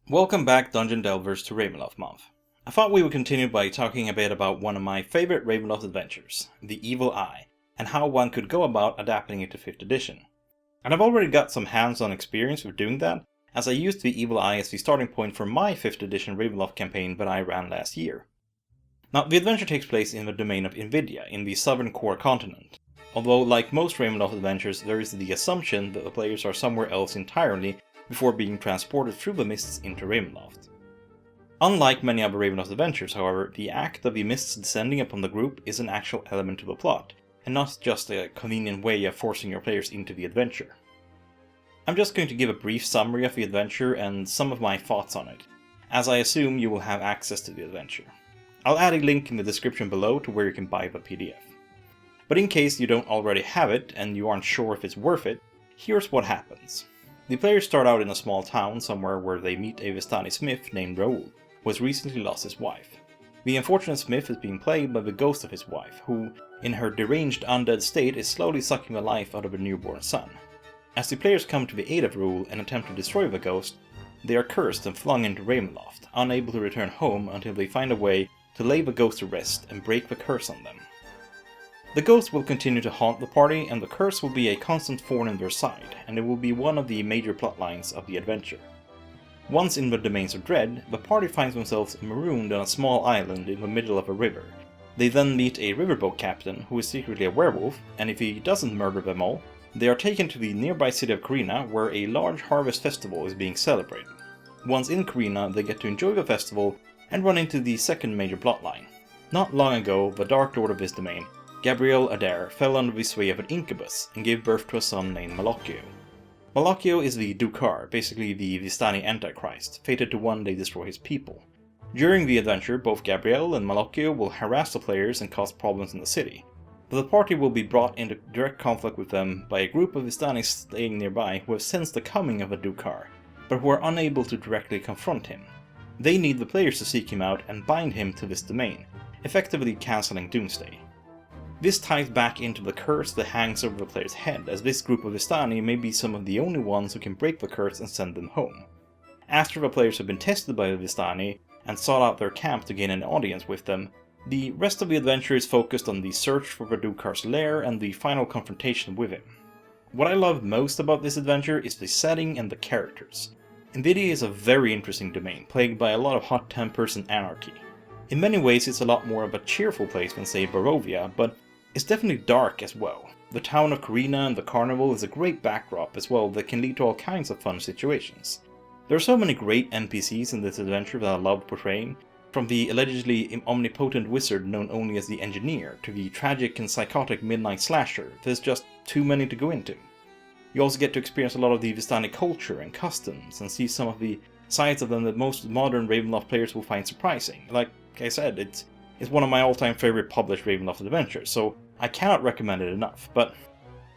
Welcome back, Dungeon Delvers, to Ravenloft month. I thought we would continue by talking a bit about one of my favorite Ravenloft adventures, the Evil Eye, and how one could go about adapting it to 5th edition. And I've already got some hands-on experience with doing that, as I used the Evil Eye as the starting point for my 5th edition Ravenloft campaign that I ran last year. Now, the adventure takes place in the domain of Invidia, in the southern core continent. Although, like most Ravenloft adventures, there is the assumption that the players are somewhere else entirely before being transported through the mists into Ravenloft. Unlike many other Ravenloft adventures, however, the act of the mists descending upon the group is an actual element to the plot, and not just a convenient way of forcing your players into the adventure. I'm just going to give a brief summary of the adventure and some of my thoughts on it, as I assume you will have access to the adventure. I'll add a link in the description below to where you can buy the PDF. But in case you don't already have it and you aren't sure if it's worth it, here's what happens. The players start out in a small town somewhere where they meet a Vistani smith named Raoul, who has recently lost his wife. The unfortunate smith is being played by the ghost of his wife, who, in her deranged undead state, is slowly sucking the life out of her newborn son. As the players come to the aid of Raoul and attempt to destroy the ghost, they are cursed and flung into Ravenloft, unable to return home until they find a way to lay the ghost to rest and break the curse on them. The ghost will continue to haunt the party, and the curse will be a constant thorn in their side, and it will be one of the major plotlines of the adventure. Once in the Domains of Dread, the party finds themselves marooned on a small island in the middle of a river. They then meet a riverboat captain who is secretly a werewolf, and if he doesn't murder them all, they are taken to the nearby city of Karina, where a large harvest festival is being celebrated. Once in Karina, they get to enjoy the festival and run into the second major plotline. Not long ago, the Dark Lord of this domain, Gabriel Adair, fell under the sway of an incubus and gave birth to a son named Malocchio. Malocchio is the Dukar, basically the Vistani Antichrist, fated to one day destroy his people. During the adventure, both Gabriel and Malocchio will harass the players and cause problems in the city, but the party will be brought into direct conflict with them by a group of Vistani staying nearby who have sensed the coming of a Dukar, but who are unable to directly confront him. They need the players to seek him out and bind him to this domain, effectively cancelling Doomsday. This ties back into the curse that hangs over the player's head, as this group of Vistani may be some of the only ones who can break the curse and send them home. After the players have been tested by the Vistani and sought out their camp to gain an audience with them, the rest of the adventure is focused on the search for the Dukar's lair and the final confrontation with him. What I love most about this adventure is the setting and the characters. Invidia is a very interesting domain, plagued by a lot of hot tempers and anarchy. In many ways it's a lot more of a cheerful place than say Barovia, but it's definitely dark as well. The town of Karina and the carnival is a great backdrop as well that can lead to all kinds of fun situations. There are so many great NPCs in this adventure that I love portraying, from the allegedly omnipotent wizard known only as the Engineer, to the tragic and psychotic midnight slasher. There's just too many to go into. You also get to experience a lot of the Vistani culture and customs, and see some of the sides of them that most modern Ravenloft players will find surprising. Like I said, it's one of my all-time favorite published Ravenloft adventures, so I cannot recommend it enough, but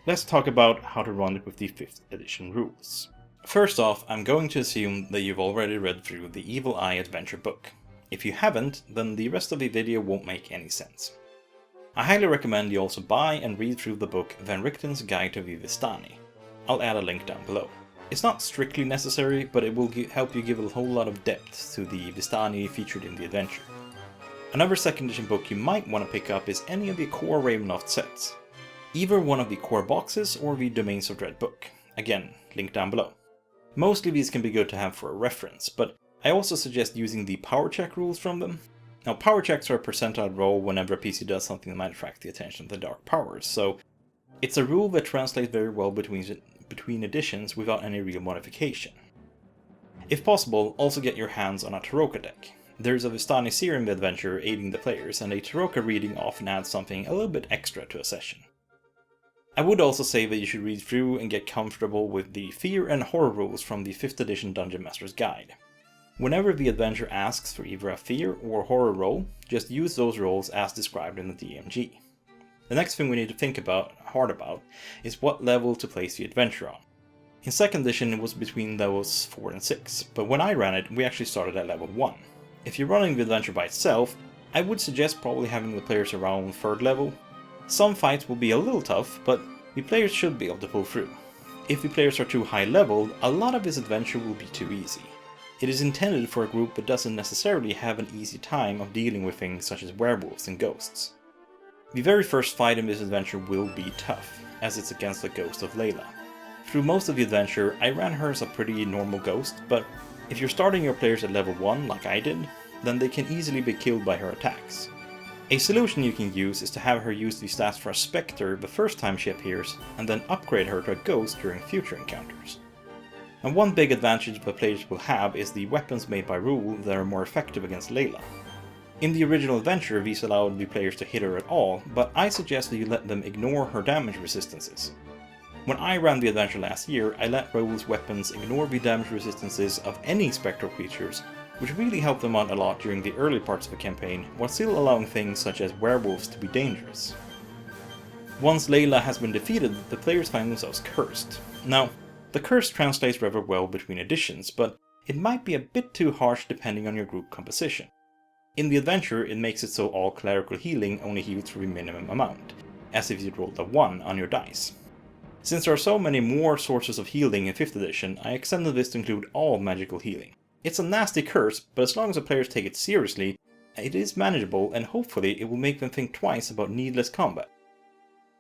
let's talk about how to run it with the 5th edition rules. First off, I'm going to assume that you've already read through the Evil Eye adventure book. If you haven't, then the rest of the video won't make any sense. I highly recommend you also buy and read through the book Van Richten's Guide to the Vistani. I'll add a link down below. It's not strictly necessary, but it will help you give a whole lot of depth to the Vistani featured in the adventure. Another 2nd edition book you might want to pick up is any of the core Ravenloft sets. Either one of the core boxes or the Domains of Dread book. Again, link down below. Mostly these can be good to have for a reference, but I also suggest using the power check rules from them. Now, power checks are a percentile roll whenever a PC does something that might attract the attention of the dark powers, so it's a rule that translates very well between editions without any real modification. If possible, also get your hands on a Taroka deck. There's a Vistani seer in the adventure aiding the players, and a Taroka reading often adds something a little bit extra to a session. I would also say that you should read through and get comfortable with the fear and horror rules from the 5th edition Dungeon Master's Guide. Whenever the adventure asks for either a fear or horror roll, just use those rolls as described in the DMG. The next thing we need to think hard about is what level to place the adventure on. In 2nd edition it was between levels 4 and 6, but when I ran it we actually started at level 1. If you're running the adventure by itself, I would suggest probably having the players around 3rd level. Some fights will be a little tough, but the players should be able to pull through. If the players are too high leveled, a lot of this adventure will be too easy. It is intended for a group that doesn't necessarily have an easy time of dealing with things such as werewolves and ghosts. The very first fight in this adventure will be tough, as it's against the Ghost of Layla. Through most of the adventure, I ran her as a pretty normal ghost, but if you're starting your players at level 1 like I did, then they can easily be killed by her attacks. A solution you can use is to have her use the stats for a spectre the first time she appears, and then upgrade her to a ghost during future encounters. And one big advantage the players will have is the weapons made by rule that are more effective against Layla. In the original adventure, these allowed the players to hit her at all, but I suggest that you let them ignore her damage resistances. When I ran the adventure last year, I let Werewolf's weapons ignore the damage resistances of any spectral creatures, which really helped them out a lot during the early parts of the campaign, while still allowing things such as werewolves to be dangerous. Once Layla has been defeated, the players find themselves cursed. Now, the curse translates rather well between editions, but it might be a bit too harsh depending on your group composition. In the adventure, it makes it so all clerical healing only heals for the minimum amount, as if you'd rolled a 1 on your dice. Since there are so many more sources of healing in 5th edition, I extended this to include all magical healing. It's a nasty curse, but as long as the players take it seriously, it is manageable and hopefully it will make them think twice about needless combat.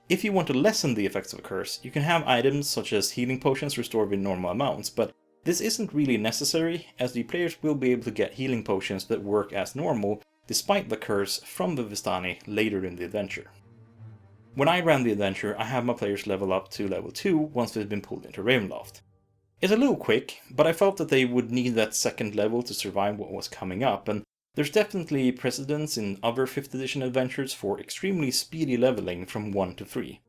If you want to lessen the effects of a curse, you can have items such as healing potions restored with normal amounts, but this isn't really necessary, as the players will be able to get healing potions that work as normal despite the curse from the Vistani later in the adventure. When I ran the adventure, I had my players level up to level 2 once they'd been pulled into Ravenloft. It's a little quick, but I felt that they would need that second level to survive what was coming up, and there's definitely precedence in other 5th edition adventures for extremely speedy leveling from 1 to 3.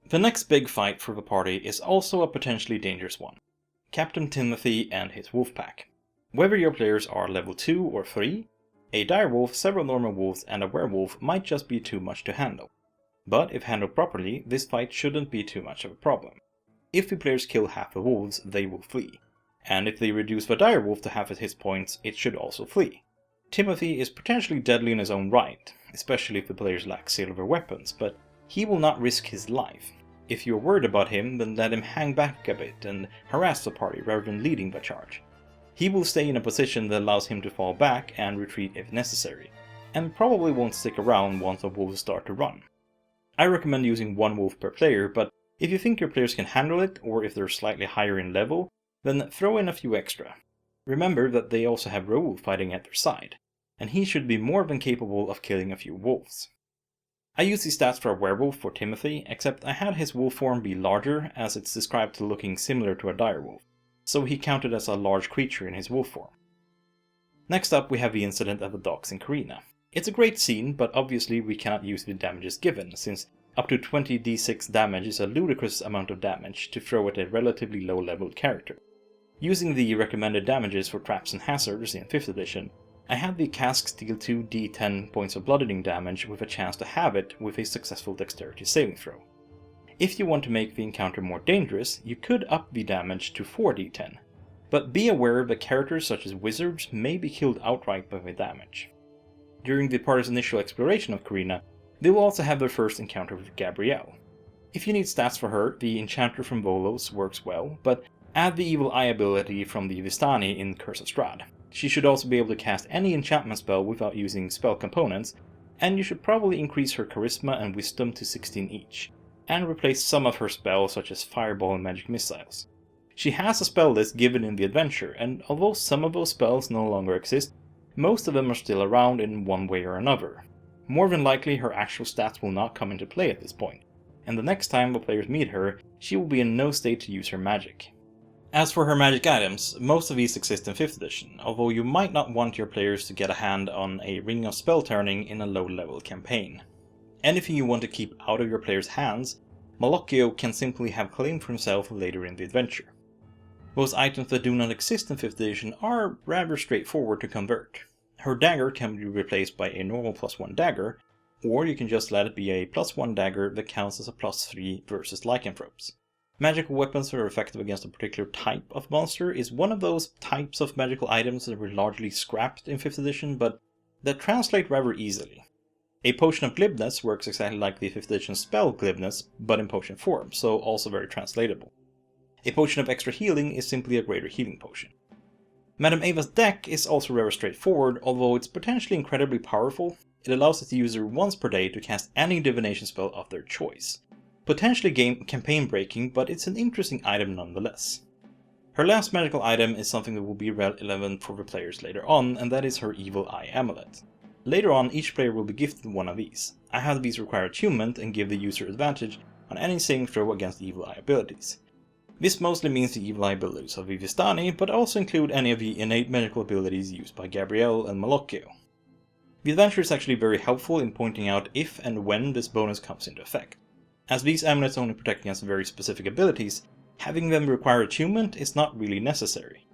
The next big fight for the party is also a potentially dangerous one: Captain Timothy and his wolf pack. Whether your players are level 2 or 3, a direwolf, several normal wolves and a werewolf might just be too much to handle. But if handled properly, this fight shouldn't be too much of a problem. If the players kill half the wolves, they will flee. And if they reduce the direwolf to half its hit points, it should also flee. Timothy is potentially deadly in his own right, especially if the players lack silver weapons, but he will not risk his life. If you're worried about him, then let him hang back a bit and harass the party rather than leading the charge. He will stay in a position that allows him to fall back and retreat if necessary, and probably won't stick around once the wolves start to run. I recommend using one wolf per player, but if you think your players can handle it, or if they're slightly higher in level, then throw in a few extra. Remember that they also have Raoul fighting at their side, and he should be more than capable of killing a few wolves. I used these stats for a werewolf for Timothy, except I had his wolf form be larger, as it's described to looking similar to a direwolf, so he counted as a large creature in his wolf form. Next up we have the incident at the docks in Karina. It's a great scene, but obviously we cannot use the damages given, since up to 20 d6 damage is a ludicrous amount of damage to throw at a relatively low leveled character. Using the recommended damages for traps and hazards in 5th edition, I had the cask deal 2 d10 points of bludgeoning damage with a chance to have it with a successful dexterity saving throw. If you want to make the encounter more dangerous, you could up the damage to 4 d10, but be aware that characters such as wizards may be killed outright by the damage. During the party's initial exploration of Karina, they will also have their first encounter with Gabrielle. If you need stats for her, the Enchanter from Volos works well, but add the Evil Eye ability from the Vistani in Curse of Strahd. She should also be able to cast any enchantment spell without using spell components, and you should probably increase her Charisma and Wisdom to 16 each, and replace some of her spells such as Fireball and Magic Missiles. She has a spell list given in the adventure, and although some of those spells no longer exist, most of them are still around in one way or another. More than likely her actual stats will not come into play at this point, and the next time the players meet her, she will be in no state to use her magic. As for her magic items, most of these exist in 5th edition, although you might not want your players to get a hand on a Ring of Spell Turning in a low level campaign. Anything you want to keep out of your players' hands, Malocchio can simply have claimed for himself later in the adventure. Those items that do not exist in 5th edition are rather straightforward to convert. Her dagger can be replaced by a normal +1 dagger, or you can just let it be a +1 dagger that counts as a +3 versus lycanthropes. Magical weapons that are effective against a particular type of monster is one of those types of magical items that were largely scrapped in 5th edition, but that translate rather easily. A potion of Glibness works exactly like the 5th edition spell Glibness, but in potion form, so also very translatable. A potion of extra healing is simply a greater healing potion. Madame Ava's deck is also rather straightforward, although it's potentially incredibly powerful. It allows the user once per day to cast any divination spell of their choice. Potentially campaign breaking, but it's an interesting item nonetheless. Her last magical item is something that will be relevant for the players later on, and that is her Evil Eye Amulet. Later on, each player will be gifted one of these. I have these require attunement and give the user advantage on any saving throw against Evil Eye abilities. This mostly means the Evil Eye abilities of Vivistani, but also include any of the innate magical abilities used by Gabrielle and Malocchio. The adventure is actually very helpful in pointing out if and when this bonus comes into effect. As these amulets only protect against very specific abilities, having them require attunement is not really necessary.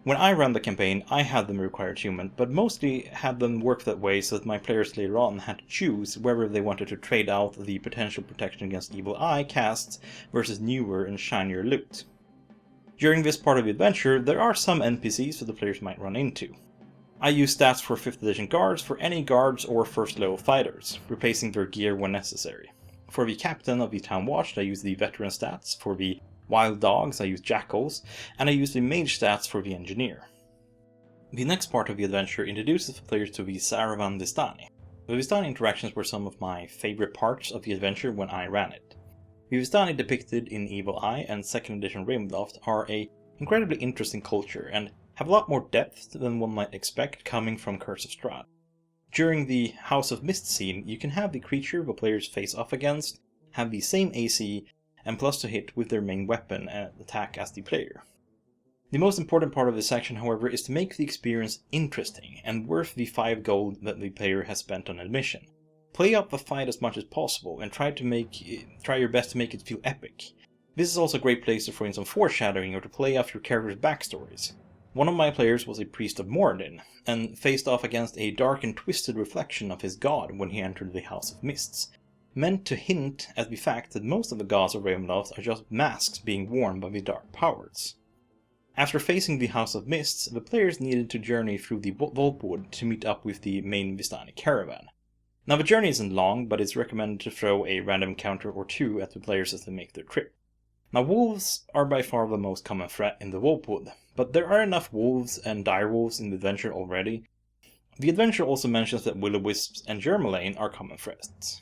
When I ran the campaign, I had them require attunement, but mostly had them work that way so that my players later on had to choose whether they wanted to trade out the potential protection against Evil Eye casts versus newer and shinier loot. During this part of the adventure, there are some NPCs that the players might run into. I use stats for 5th edition guards for any guards or first level fighters, replacing their gear when necessary. For the captain of the town watch, I use the veteran stats. For the wild dogs, I use jackals, and I use the mage stats for the engineer. The next part of the adventure introduces the players to the Saravan Vistani. The Vistani interactions were some of my favorite parts of the adventure when I ran it. The Vistani depicted in Evil Eye and 2nd edition Ravenloft are an incredibly interesting culture and have a lot more depth than one might expect coming from Curse of Strahd. During the House of Mist scene, you can have the creature the players face off against have the same AC and plus to hit with their main weapon and attack as the player. The most important part of this section, however, is to make the experience interesting and worth the 5 gold that the player has spent on admission. Play up the fight as much as possible and try your best to make it feel epic. This is also a great place to throw in some foreshadowing or to play off your characters' backstories. One of my players was a priest of Moradin, and faced off against a dark and twisted reflection of his god when he entered the House of Mists, meant to hint at the fact that most of the gods of Ravenloft are just masks being worn by the dark powers. After facing the House of Mists, the players needed to journey through the Voltwood to meet up with the main Vistani caravan. Now the journey isn't long, but it's recommended to throw a random encounter or two at the players as they make their trip. Now wolves are by far the most common threat in the Voltwood, but there are enough wolves and direwolves in the adventure already. The adventure also mentions that Willow Wisps and Germalain are common threats.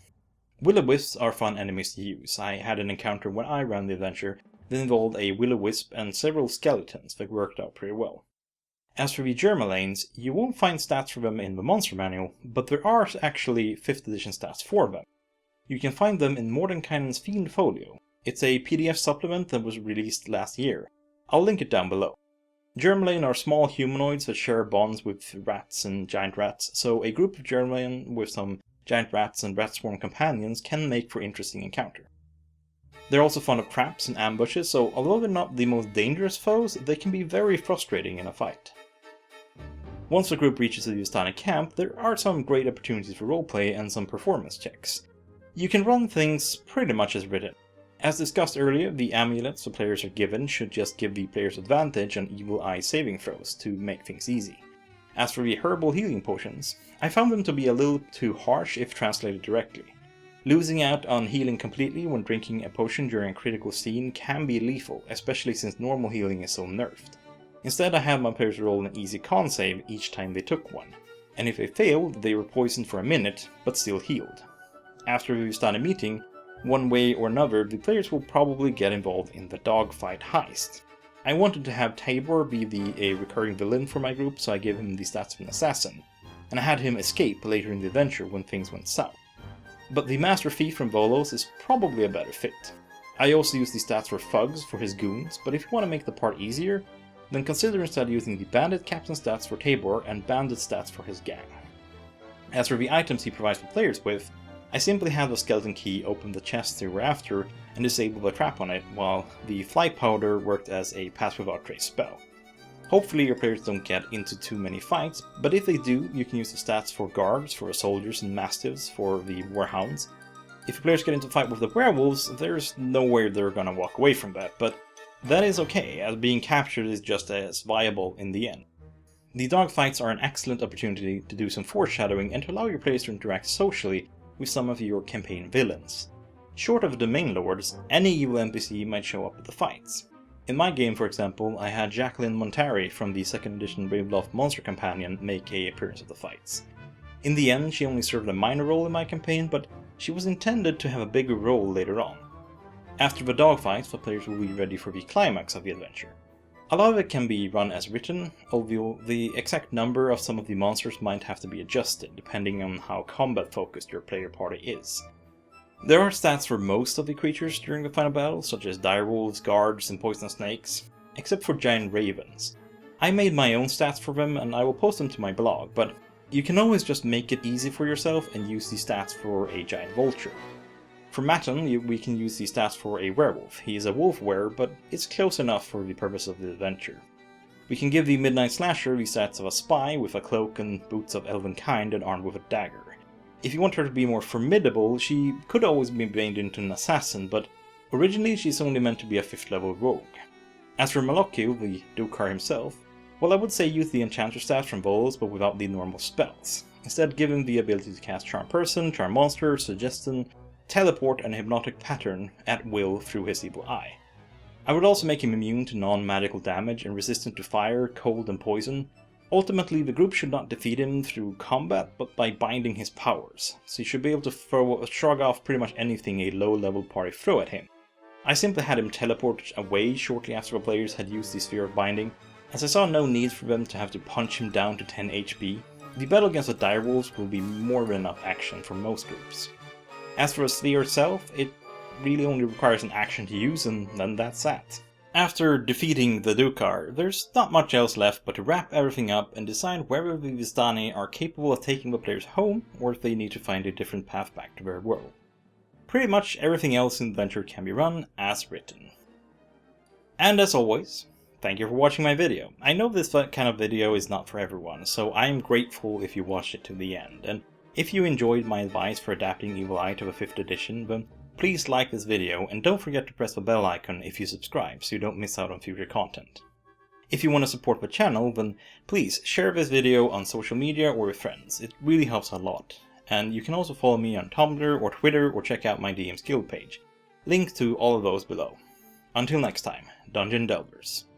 Willow Wisps are fun enemies to use. I had an encounter when I ran the adventure that involved a Willow Wisp and several skeletons that worked out pretty well. As for the Germalains, you won't find stats for them in the monster manual, but there are actually 5th edition stats for them. You can find them in Mordenkainen's Fiend Folio. It's a PDF supplement that was released last year. I'll link it down below. Germalain are small humanoids that share bonds with rats and giant rats, so a group of Germalain with some giant rats and rat swarm companions can make for interesting encounter. They're also fond of traps and ambushes, so although they're not the most dangerous foes, they can be very frustrating in a fight. Once the group reaches the Vistani camp, there are some great opportunities for roleplay and some performance checks. You can run things pretty much as written. As discussed earlier, the amulets the players are given should just give the players advantage on Evil Eye saving throws to make things easy. As for the Herbal healing potions, I found them to be a little too harsh if translated directly. Losing out on healing completely when drinking a potion during a critical scene can be lethal, especially since normal healing is so nerfed. Instead, I had my players roll an easy con save each time they took one, and if they failed, they were poisoned for a minute, but still healed. After the Vistani meeting, one way or another, the players will probably get involved in the dogfight heist. I wanted to have Tabor be a recurring villain for my group, so I gave him the stats of an assassin, and I had him escape later in the adventure when things went south. But the Master Thief from Volos is probably a better fit. I also use the stats for Fugs for his goons, but if you want to make the part easier, then consider instead using the Bandit Captain stats for Tabor and Bandit stats for his gang. As for the items he provides the players with, I simply have the skeleton key open the chest they were after and disable the trap on it, while the fly powder worked as a pass without trace spell. Hopefully your players don't get into too many fights, but if they do, you can use the stats for guards, for soldiers and mastiffs, for the warhounds. If your players get into a fight with the werewolves, there's no way they're gonna walk away from that, but that is okay, as being captured is just as viable in the end. The dogfights are an excellent opportunity to do some foreshadowing and to allow your players to interact socially with some of your campaign villains. Short of the main lords, any evil NPC might show up at the fights. In my game, for example, I had Jacqueline Montari from the 2nd edition Ravenloft Monster Companion make an appearance at the fights. In the end, she only served a minor role in my campaign, but she was intended to have a bigger role later on. After the dogfights, the players will be ready for the climax of the adventure. A lot of it can be run as written, although the exact number of some of the monsters might have to be adjusted, depending on how combat focused your player party is. There are stats for most of the creatures during the final battle, such as direwolves, guards, and poisonous snakes, except for giant ravens. I made my own stats for them and I will post them to my blog, but you can always just make it easy for yourself and use these stats for a giant vulture. For Matten, we can use these stats for a werewolf. He is a wolf wearer, but it's close enough for the purpose of the adventure. We can give the Midnight Slasher the stats of a spy with a cloak and boots of elven kind and armed with a dagger. If you want her to be more formidable, she could always be made into an assassin, but originally she's only meant to be a 5th level rogue. As for Malokil, the Dukar himself, well, I would say use the enchanter stats from Volos, but without the normal spells. Instead, give him the ability to cast Charm Person, Charm Monster, Suggestion, Teleport and Hypnotic Pattern at will through his evil eye. I would also make him immune to non-magical damage and resistant to fire, cold and poison. Ultimately, the group should not defeat him through combat, but by binding his powers, so he should be able to shrug off pretty much anything a low-level party throw at him. I simply had him teleport away shortly after the players had used the Sphere of Binding, as I saw no need for them to have to punch him down to 10 HP. The battle against the direwolves will be more than enough action for most groups. As for the sphere itself, it really only requires an action to use, and then that's that. After defeating the Dukar, there's not much else left but to wrap everything up and decide whether the Vistani are capable of taking the players home, or if they need to find a different path back to their world. Pretty much everything else in the adventure can be run as written. And as always, thank you for watching my video. I know this kind of video is not for everyone, so I am grateful if you watched it to the end, and if you enjoyed my advice for adapting Evil Eye to the 5th edition, then please like this video and don't forget to press the bell icon if you subscribe so you don't miss out on future content. If you want to support the channel, then please share this video on social media or with friends, it really helps a lot. And you can also follow me on Tumblr or Twitter or check out my DM's guild page. Links to all of those below. Until next time, Dungeon Delvers.